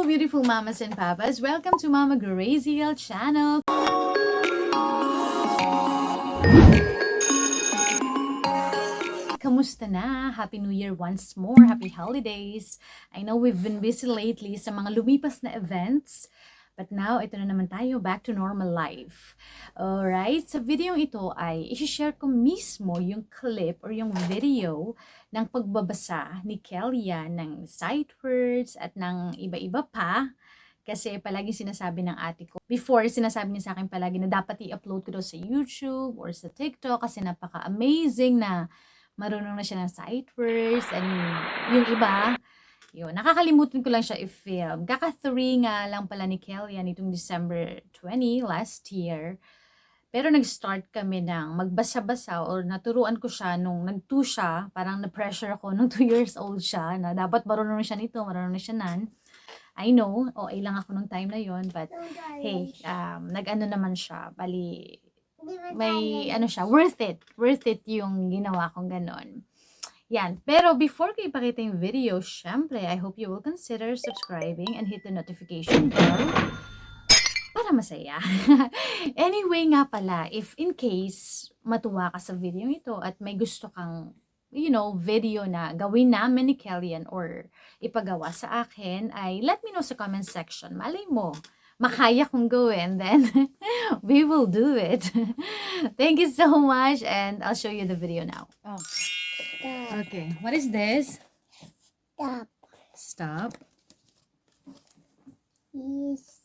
beautiful mamas and papas. Welcome to Mama Graziel channel. Kamusta na? Happy New Year once more. Happy holidays. I know we've been busy lately sa mga lumipas na events. But now, ito na naman tayo, back to normal life. Alright, sa video ito ay isi-share ko mismo yung clip or yung video ng pagbabasa ni Khelian ng sight words at ng iba-iba pa. Kasi palagi sinasabi ng ate ko, before sinasabi niya sa akin palagi na dapat i-upload ko daw sa YouTube or sa TikTok kasi napaka-amazing na marunong na siya ng sight words and yung iba, yun, nakakalimutan ko lang siya i-film. Kaka-3 nga lang pala ni Khelian itong December 20 last year. Pero nag-start kami ng magbasa-basa or naturuan ko siya nung nag-2 siya. Parang na-pressure ako nung 2 years old siya na dapat marunong na siya nito, marunong na siya nan. I know, OA lang ako nung time na yon, but hey, nag-ano naman siya. Bali, may ano siya, worth it. Worth it yung ginawa kong ganon. Yan. Pero before ko ipakita yung video, syempre, I hope you will consider subscribing and hit the notification bell para masaya. Anyway nga pala, if in case matuwa ka sa video ito at may gusto kang, you know, video na gawin namin ni Khelian or ipagawa sa akin, ay let me know sa comment section. Malay mo, makaya kong gawin, then we will do it. Thank you so much and I'll show you the video now. Oh. Okay, what is this? Stop. Stop. Yes.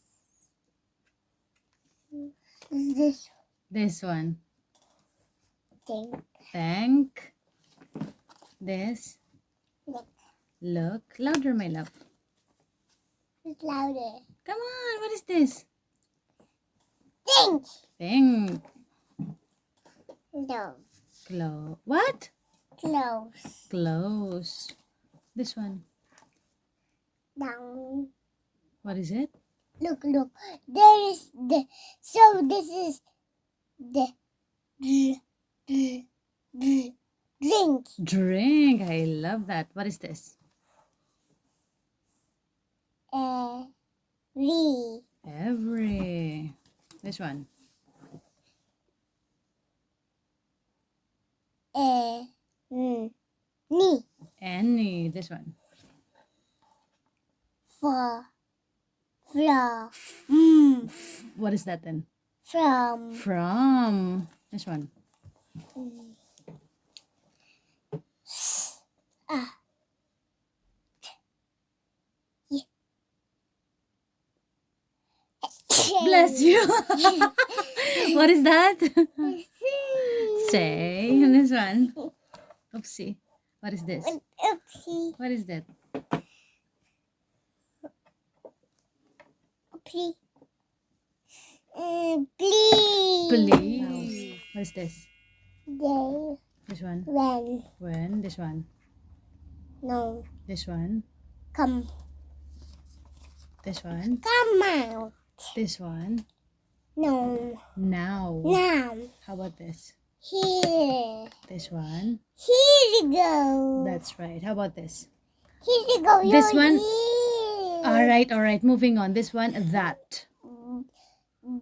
This This one. thing. Thank. This. Look. Look. Louder, my love. It's louder. Come on, what is this? Think. Think. No. What? Close. Close. This one. Down. What is it? Look, look. There is the. So this is the drink. Drink. I love that. What is this? Every. This one. Knee. Any. This one. For. From. What is that then? From. From. This one. Bless you. What is that? Say. And this one. Oopsie. What is this? Oopsie. What is that? Oopsie. Please. Please. What is this? They. This one. When. This one. No. This one. Come. This one. Come out. This one. No. Now. Now. How about this? Here. This one. Here you go. That's right. How about this? Here you go. This You're one. here. All right. Moving on. This one. That.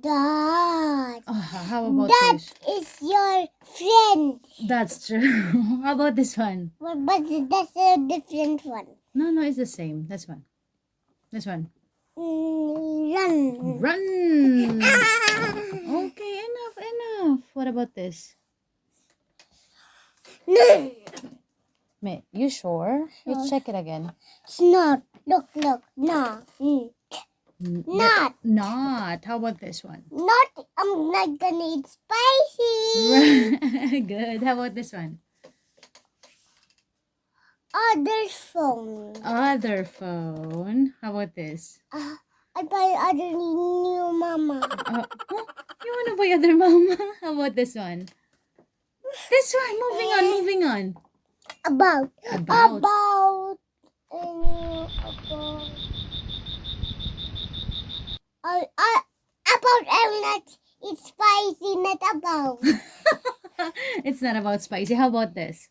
That. How about That this? is your friend. That's true. How about this one? But that's a different one. No, it's the same. This one. This one. Run. Run. Okay, enough. What about this? No. May, you sure? Let's check it again. It's not. Look. No. Not. How about this one? Not. I'm not gonna eat spicy. Good. How about this one? Other phone. Other phone. How about this? I buy other new mama. You wanna buy other mama? How about this one? This one. Moving on. About. About. I'm not. It's spicy, not about. It's not about spicy. How about this?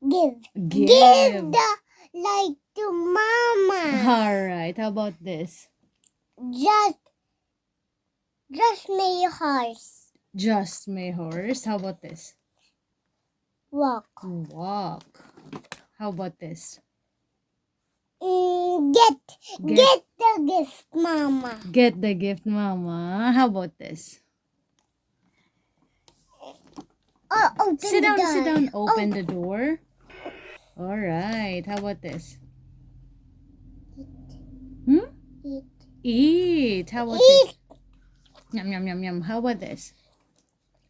Give. Give. Give like to Mama. Alright, how about this? Just my horse. Just my horse. How about this? Walk. Walk. How about this? Get the gift, Mama. Get the gift, Mama. How about this? Open Sit the down, door. sit down. Open the door. Alright, how about this? Hmm? Eat. Eat. How about Eat. this? Yum, yum, yum, yum. How about this?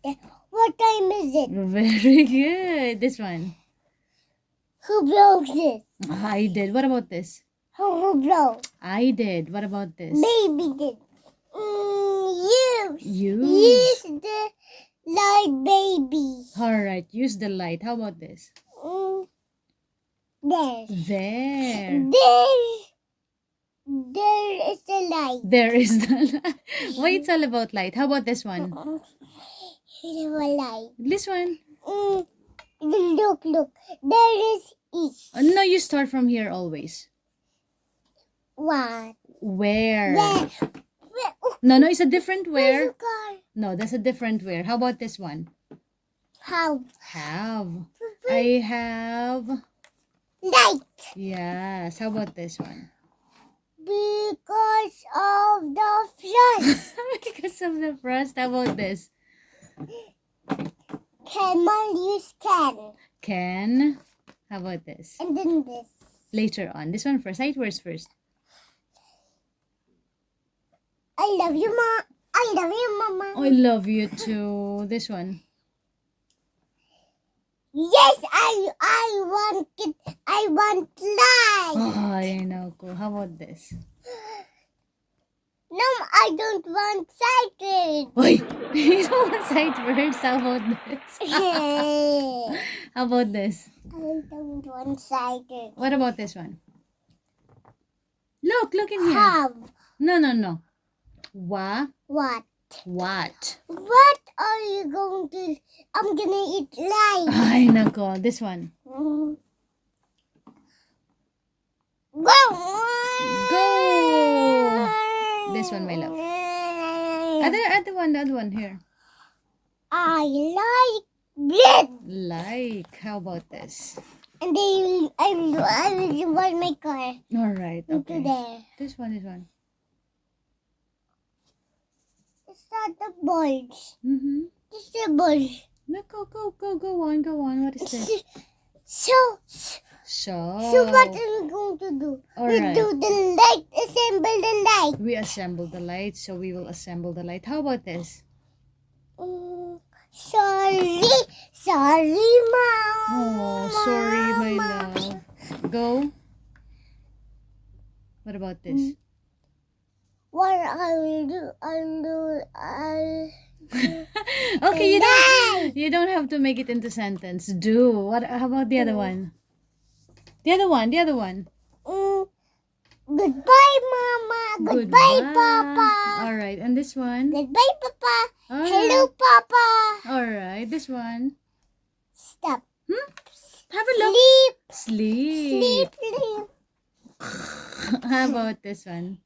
What time is it? Very good. This one. Who broke this? I did. What about this? Who broke? I did. What about this? Baby did. Use Use. the light, baby. Alright, use the light. How about this? There. There. There is the light. There is the light. Why it's all about light? How about this one? Here's a light. This one. Look. There is each. No, you start from here always. What? Where? Where? No, it's a different Where's where. the car? No, that's a different where. How about this one? How? Have. I have. Light. Yes. How about this one? Because of the frost. Because of the frost. How about this? Camel use can. Can. How about this? And then this. Later on. This one first. Sight words first. I love you, Ma. I love you, Mama. I love you too. This one. Yes, I want it. I want light. Oh, I know. Cool. How about this? No, I don't want cited. Wait. You don't want sight words. How about this? I How about this? don't want cited. What about this one? Look in here. Have. No. What? What? What are you going to? I'm gonna eat light. Ay, nako. This one. Go. Go. This one, my love. Other one here. I like bread. Like. How about this? And then I will run my car All right. into Okay. there. This one. It's not the balls. Mm-hmm. It's the balls. No, go on. What is this? So So what are we going to do? All We right. do the light, assemble the light. We assemble the light, so we will assemble the light. How about this? Sorry, Mom. Oh, sorry, my love. Go. What about this? What I will do, Okay, you don't have to make it into sentence. Do. What? How about the other one? The other one. Goodbye, Mama. Goodbye, Papa. All right, and this one. Goodbye, Papa. All Hello, right. Papa. All right, this one. Stop. Have a look. Sleep. Sleep. How about this one?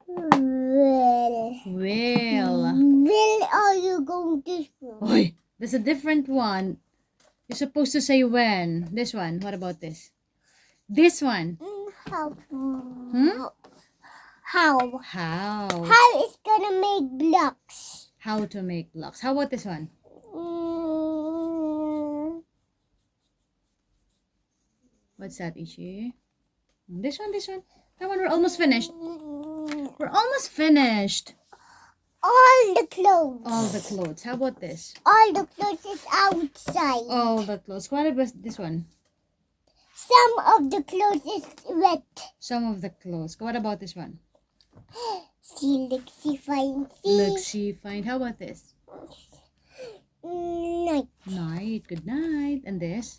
Will. Will are you going to school? Oy, that's a different one. You're supposed to say when. This one. What about this? This one. How? How? How is gonna make blocks? How to make blocks. How about this one? What's that, Ishi? This one. That one, we're almost finished. All the clothes. All the clothes. How about this? All the clothes is outside. All the clothes. What about this one? Some of the clothes is wet. Some of the clothes. What about this one? See, look, see, fine, see. Look, see, find. How about this? Night. Night. Good night. And this?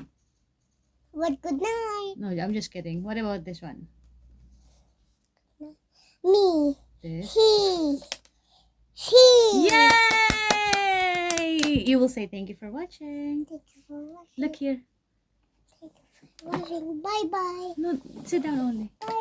What good night? No, I'm just kidding. What about this one? Me. This? He. Yay! You will say thank you for watching. Thank you for watching. Look here. Thank you Bye bye. No, sit down only. Bye